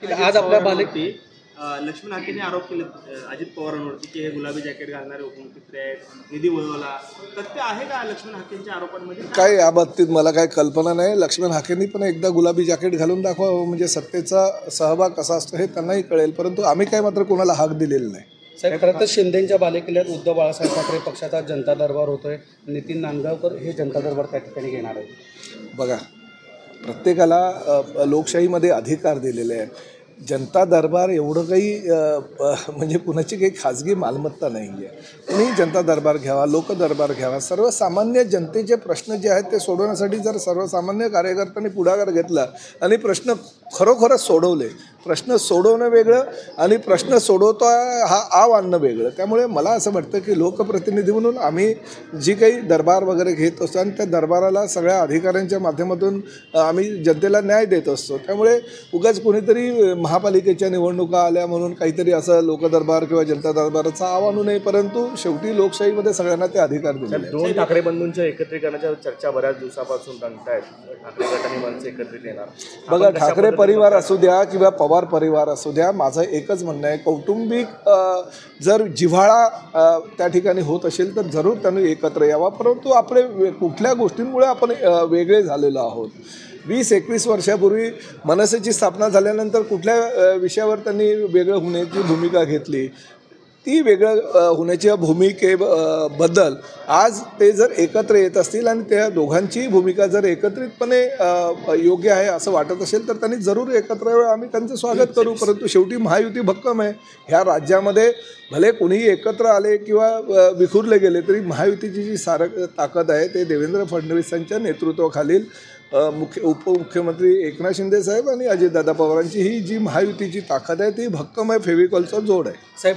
आज आपल्या बालेकी लक्ष्मण हाकेने आरोप केले अजित पवारांवरती की हे गुलाबी जॅकेट घालणारे उपमुख्यमंत्री आहेत, निधी वळवला. तथ्य आहे का लक्ष्मण हाकेंच्या आरोपांमध्ये? काय या बाबतीत मला काय कल्पना नाही. लक्ष्मण हाकेंनी पण एकदा गुलाबी जॅकेट घालून दाखवावं, म्हणजे सत्तेचा सहभाग कसा असतो हे त्यांनाही कळेल. परंतु आम्ही काय मात्र कोणाला हाक दिलेला नाही. साहेब, खरं तर शिंदेच्या बालेकिल्ल्यात उद्धव बाळासाहेब ठाकरे पक्षाचा जनता दरबार होतोय. नितीन नांदगावकर हे जनता दरबार त्या ठिकाणी घेणार आहेत. बघा, प्रत्येकाला लोकशाहीमध्ये अधिकार दिलेले आहे. जनता दरबार एवढं काही म्हणजे कुणाची काही खाजगी मालमत्ता नाही आहे. कुणी जनता दरबार घ्यावा, लोक दरबार घ्यावा. सर्वसामान्य जनतेचे प्रश्न जे आहेत ते सोडवण्यासाठी जर सर्वसामान्य कार्यकर्त्यांनी पुढाकार घेतला आणि प्रश्न खरोखरच सोडवले, प्रश्न सोडवणं वेगळं आणि प्रश्न सोडवतो हा आव आणणं वेगळं. त्यामुळे मला असं वाटतं की लोकप्रतिनिधी म्हणून आम्ही जी काही दरबार वगैरे घेत असतो आणि त्या दरबाराला सगळ्या अधिकाऱ्यांच्या माध्यमातून आम्ही जनतेला न्याय देत असतो. त्यामुळे उगाच कोणीतरी महापालिकेच्या निवडणुका आल्या म्हणून काहीतरी असं लोकदरबार किंवा जनता दरबाराचा आव आणू नये. परंतु शेवटी लोकशाहीमध्ये सगळ्यांना ते अधिकार दिले. दोन ठाकरे बंधूंच्या एकत्रीकरणाच्या चर्चा बऱ्याच दिवसापासून रंगतायत. ठाकरे गट आणि मनसे एकत्रित येणार. बघा, ठाकरे परिवार असू द्या किंवा पवार परिवार असू द्या, माझं एकच म्हणणं आहे, कौटुंबिक जर जिव्हाळा त्या ठिकाणी होत असेल तर जरूर त्यांनी एकत्र यावा. परंतु आपले कुठल्या गोष्टींमुळे आपण वेगळे झालेलो आहोत. 20-21 वर्षापूर्वी मनसेची स्थापना झाल्यानंतर कुठल्या विषयावर त्यांनी वेगळं होण्याची भूमिका घेतली, ती वेगळं होण्याच्या भूमिकेबद्दल आज ते जर एकत्र येत असतील आणि त्या दोघांची भूमिका जर एकत्रितपणे योग्य आहे असं वाटत असेल तर त्यांनी जरूर एकत्र यावं. आम्ही त्यांचं स्वागत करू. परंतु शेवटी महायुती भक्कम आहे. ह्या राज्यामध्ये भले कोणीही एकत्र आले किंवा विखुरले गेले तरी महायुतीची जी ताकद आहे ते देवेंद्र फडणवीसांच्या नेतृत्वाखालील उपमुख्यमंत्री एकनाथ शिंदे साहेब आणि अजितदादा पवारांची ही जी महायुतीची ताकद आहे ती भक्कम आहे. फेविकॉलचा जोड आहे. साहेब,